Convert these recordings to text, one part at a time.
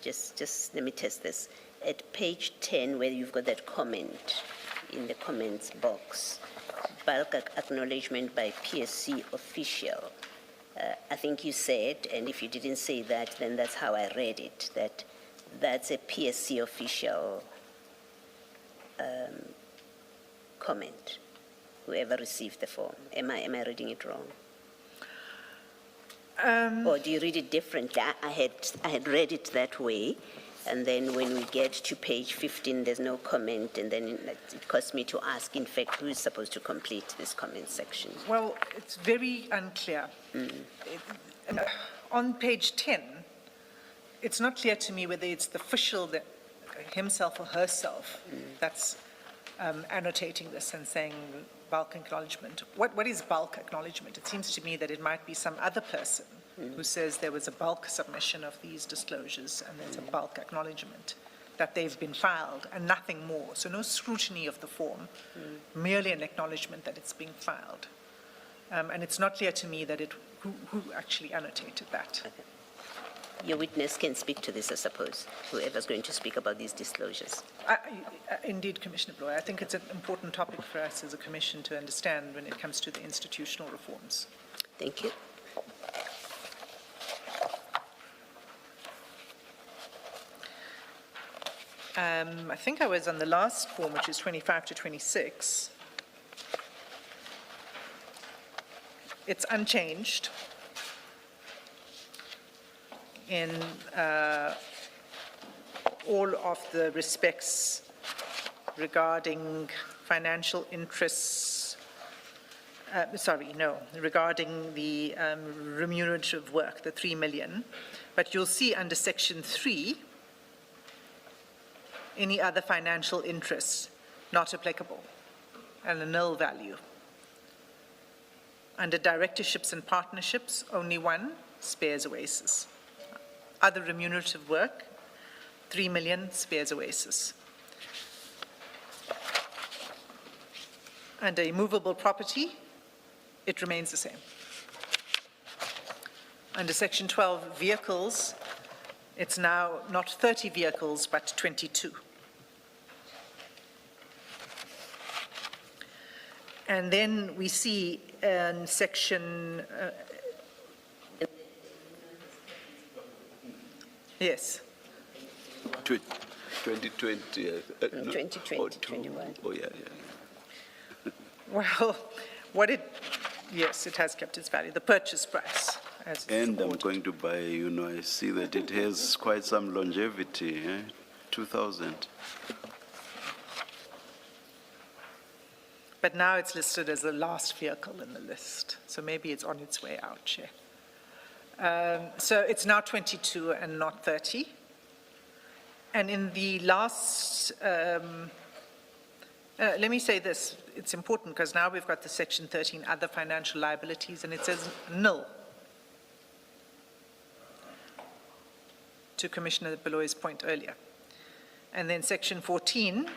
just let me test this. At page 10, where you've got that comment in the comments box, bulk acknowledgement by PSC official. I think you said, and if you didn't say that, then that's how I read it, that's a PSC official comment, whoever received the form. Am I reading it wrong? Or do you read it differently? I had read it that way, and then when we get to page 15, there's no comment, and then it caused me to ask, in fact, who's supposed to complete this comment section? Well, it's very unclear. On page 10, it's not clear to me whether it's the official that himself or herself that's annotating this and saying bulk acknowledgement. What is bulk acknowledgement? It seems to me that it might be some other person who says there was a bulk submission of these disclosures and there's a bulk acknowledgement that they've been filed and nothing more. So no scrutiny of the form, merely an acknowledgement that it's being filed. And it's not clear to me that who actually annotated that. Okay. Your witness can speak to this, I suppose, whoever's going to speak about these disclosures. Indeed, Commissioner Bloy, I think it's an important topic for us as a commission to understand when it comes to the institutional reforms. Thank you. I think I was on the last form, which is 25 to 26. It's unchanged in all of the respects regarding financial interests, regarding the remunerative work, the 3 million. But you'll see under section 3, any other financial interests not applicable and a nil value. Under directorships and partnerships, only one, spares Oasis. Other remunerative work, 3 million, spares Oasis. Under immovable property, it remains the same. Under section 12, vehicles, it's now not 30 vehicles, but 22. And then we see in section, yes. 2020. 2021. Oh, yeah. Well, yes, it has kept its value, the purchase price. And I'm going to buy, I see that it has quite some longevity, 2000. But now it's listed as the last vehicle in the list, so maybe it's on its way out, Chair. So it's now 22 and not 30. And in the last, let me say this, it's important because now we've got the section 13, other financial liabilities, and it says nil. To Commissioner Beloy's point earlier. And then section 14,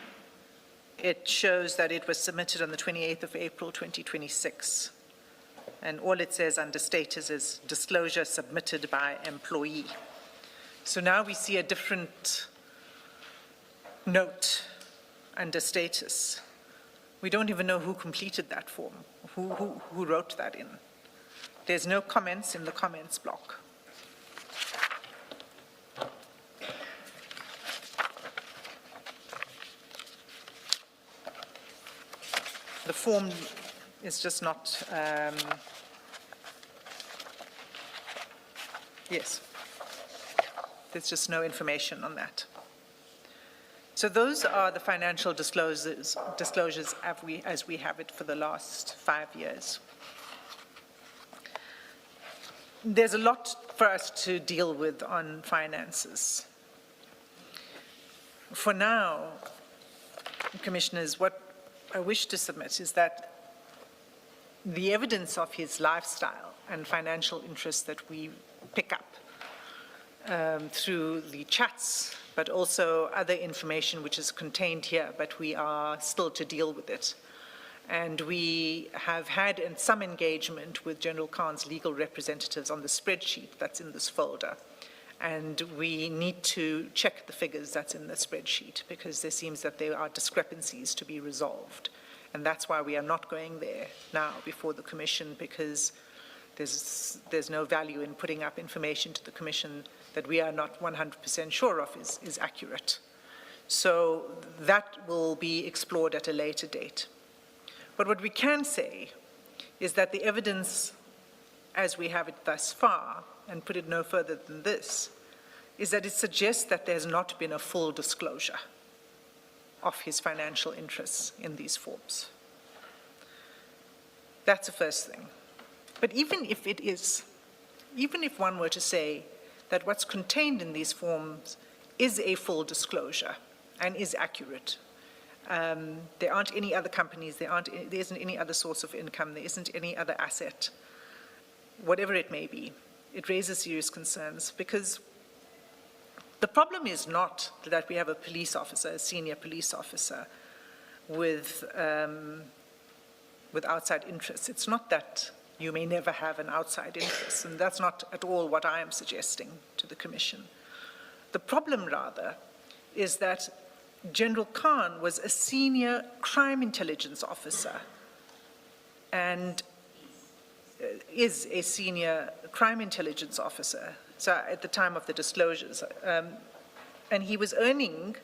it shows that it was submitted on the 28th of April, 2026. And all it says under status is disclosure submitted by employee. So now we see a different note under status. We don't even know who completed that form, who wrote that in. There's no comments in the comments block. The form is just not, yes, there's just no information on that. So those are the financial disclosures as we have it for the last 5 years. There's a lot for us to deal with on finances. For now, Commissioners, what I wish to submit is that the evidence of his lifestyle and financial interests that we pick up through the chats, but also other information which is contained here, but we are still to deal with it. And we have had some engagement with General Khan's legal representatives on the spreadsheet that's in this folder. And we need to check the figures that's in the spreadsheet because there seems that there are discrepancies to be resolved. And that's why we are not going there now before the Commission, because there's no value in putting up information to the Commission that we are not 100% sure of is accurate. So that will be explored at a later date. But what we can say is that the evidence, as we have it thus far, and put it no further than this, is that it suggests that there's not been a full disclosure of his financial interests in these forms. That's the first thing. But even if it is, even if one were to say that what's contained in these forms is a full disclosure and is accurate, there aren't any other companies, there isn't any other source of income, there isn't any other asset, whatever it may be, it raises serious concerns because the problem is not that we have a police officer, a senior police officer with outside interests. It's not that you may never have an outside interest, and that's not at all what I am suggesting to the Commission. The problem, rather, is that General Khan was a senior crime intelligence officer and is a senior crime intelligence officer, so at the time of the disclosures, and he was earning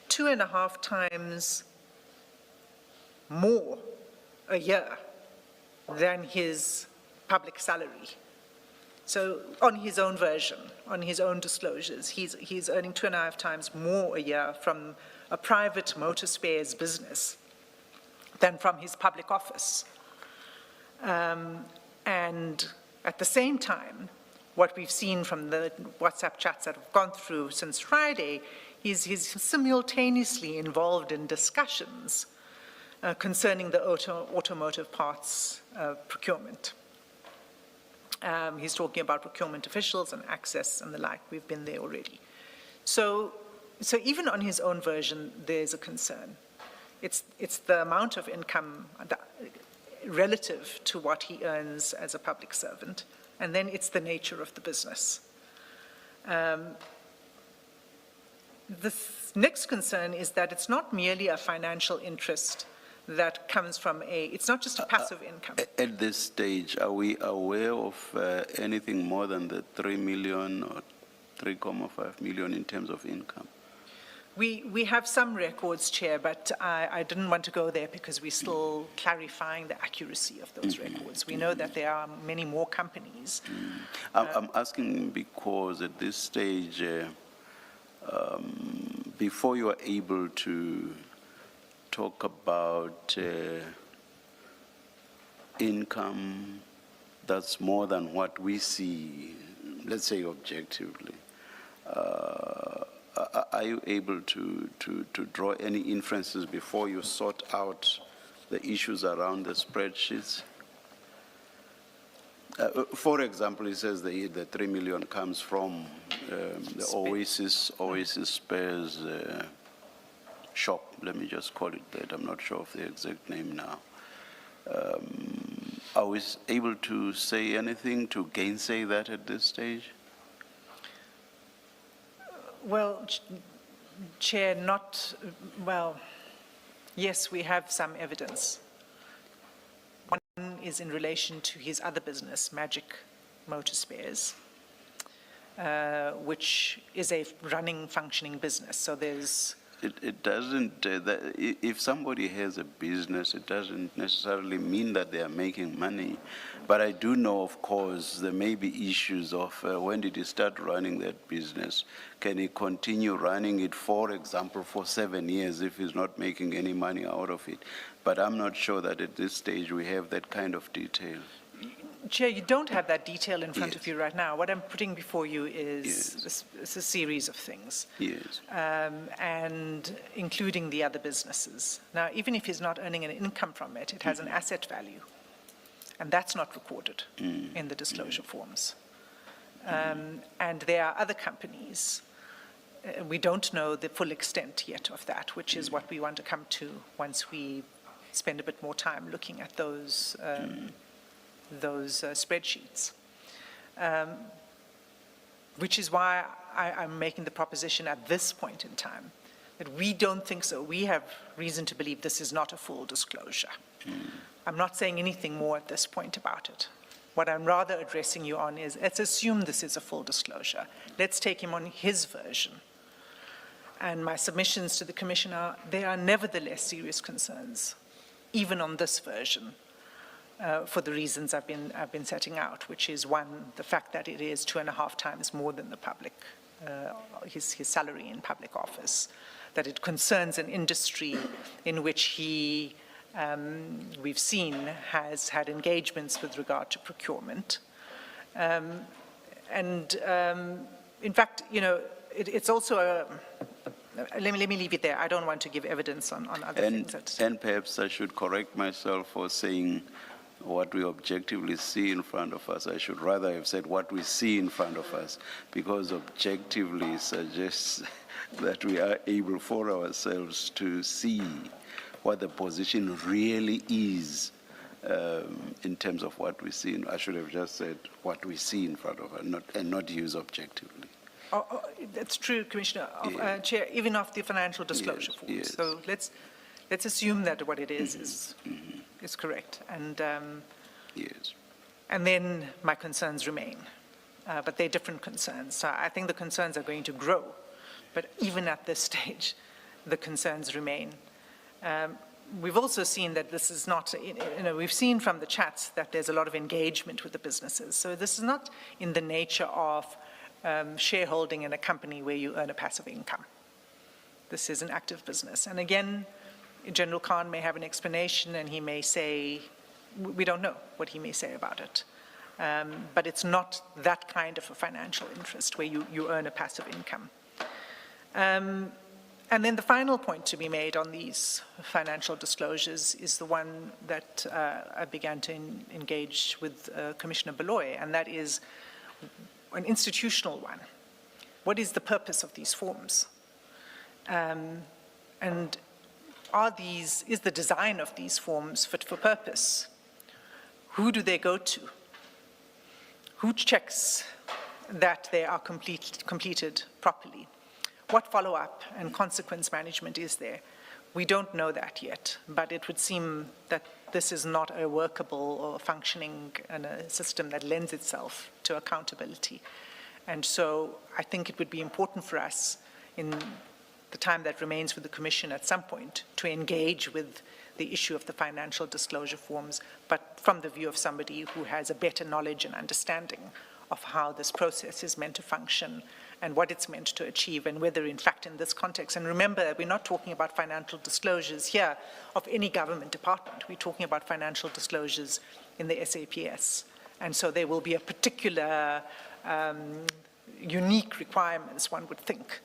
2.5 times more a year than his public salary. So on his own version, on his own disclosures, he's earning 2.5 times more a year from a private motor spares business than from his public office. And at the same time, what we've seen from the WhatsApp chats that have gone through since Friday, he's simultaneously involved in discussions concerning the automotive parts procurement. He's talking about procurement officials and access and the like. We've been there already. So even on his own version, there's a concern. It's the amount of income relative to what he earns as a public servant, and then it's the nature of the business. The next concern is that it's not merely a financial interest that comes from it's not just a passive income. At this stage, are we aware of anything more than the 3 million or 3.5 million in terms of income? We have some records, Chair, but I didn't want to go there because we're still clarifying the accuracy of those records. We know that there are many more companies. I'm asking because at this stage, before you are able to talk about income that's more than what we see, let's say objectively, are you able to draw any inferences before you sort out the issues around the spreadsheets? For example, it says the 3 million comes from the Oasis Spares shop. Let me just call it that. I'm not sure of the exact name now. Are we able to say anything to gainsay that at this stage? Well, Chair, yes, we have some evidence. One is in relation to his other business, Magic Motor Spares, which is a running, functioning business. So there's... It doesn't, if somebody has a business, it doesn't necessarily mean that they are making money. But I do know, of course, there may be issues of when did he start running that business? Can he continue running it, for example, for 7 years if he's not making any money out of it? But I'm not sure that at this stage we have that kind of detail. Chair, you don't have that detail in front of you right now. What I'm putting before you is a series of things. Yes. And including the other businesses. Now, even if he's not earning an income from it, it has an asset value. And that's not recorded in the disclosure forms. And there are other companies. We don't know the full extent yet of that, which is what we want to come to once we spend a bit more time looking at those spreadsheets. which is why I'm making the proposition at this point in time that we don't think so. We have reason to believe this is not a full disclosure. I'm not saying anything more at this point about it. What I'm rather addressing you on is, let's assume this is a full disclosure. Let's take him on his version. And my submissions to the Commissioner, there are nevertheless serious concerns, even on this version, for the reasons I've been setting out, which is one, the fact that it is 2.5 times more than the public, his salary in public office, that it concerns an industry in which he, we've seen, has had engagements with regard to procurement. In fact, you know, it's also a, let me leave it there. I don't want to give evidence on other things. And perhaps I should correct myself for saying what we objectively see in front of us. I should rather have said what we see in front of us, because objectively suggests that we are able for ourselves to see what the position really is in terms of what we see. I should have just said what we see in front of us, and not use objectively. Oh, that's true, Commissioner. Chair, even of the financial disclosure forms. Yes. So let's assume that what it is is correct. And Yes. and then my concerns remain, but they're different concerns. So I think the concerns are going to grow, but even at this stage, the concerns remain. We've also seen that this is not, you know, we've seen from the chats that there's a lot of engagement with the businesses. So this is not in the nature of shareholding in a company where you earn a passive income. This is an active business. And again, General Khan may have an explanation, and he may say, we don't know what he may say about it. But it's not that kind of a financial interest where you earn a passive income. And then the final point to be made on these financial disclosures is the one that I began to engage with Commissioner Beloy, and that is an institutional one. What is the purpose of these forms? And is the design of these forms fit for purpose? Who do they go to? Who checks that they are completed properly? What follow-up and consequence management is there? We don't know that yet, but it would seem that this is not a workable or functioning system that lends itself to accountability. And so I think it would be important for us in the time that remains for the Commission at some point to engage with the issue of the financial disclosure forms, but from the view of somebody who has a better knowledge and understanding of how this process is meant to function and what it's meant to achieve, and whether, in fact, in this context, and remember that we're not talking about financial disclosures here of any government department, we're talking about financial disclosures in the SAPS. And so there will be a particular unique requirements, one would think,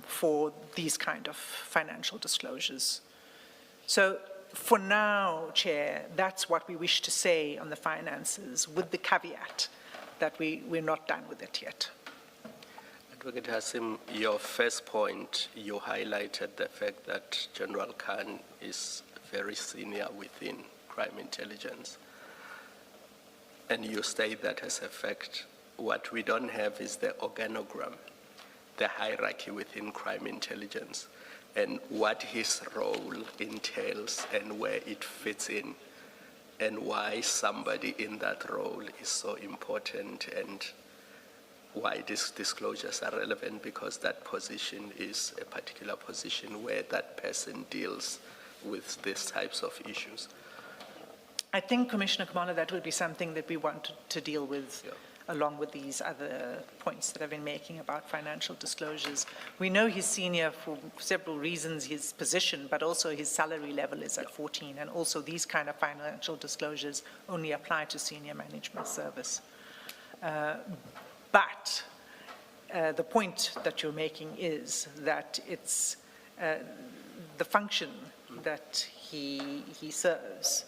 for these kind of financial disclosures. So for now, Chair, that's what we wish to say on the finances, with the caveat that we're not done with it yet. Advocate Hassim, your first point, you highlighted the fact that General Khan is very senior within crime intelligence. And you state that as a fact. What we don't have is the organogram, the hierarchy within crime intelligence, and what his role entails and where it fits in, and why somebody in that role is so important, and why these disclosures are relevant, because that position is a particular position where that person deals with these types of issues. I think, Commissioner Kumalo, that will be something that we want to deal with, along with these other points that I've been making about financial disclosures. We know he's senior for several reasons, his position, but also his salary level is at 14, and also these kind of financial disclosures only apply to senior management service. But the point that you're making is that it's the function that he serves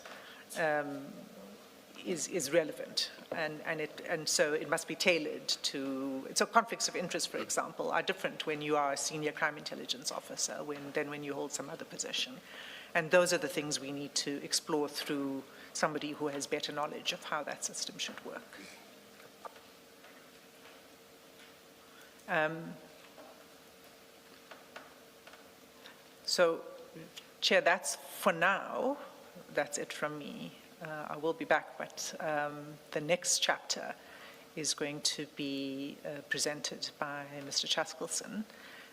is relevant, and so it must be tailored to. So conflicts of interest, for example, are different when you are a senior crime intelligence officer than when you hold some other position, and those are the things we need to explore through somebody who has better knowledge of how that system should work. So, Chair, that's for now, that's it from me. I will be back, but the next chapter is going to be presented by Mr. Chaskalson.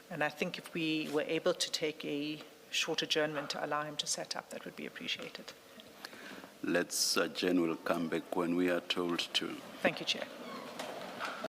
And I think if we were able to take a short adjournment to allow him to set up, that would be appreciated. Let's adjourn, we'll come back when we are told to. Thank you, Chair.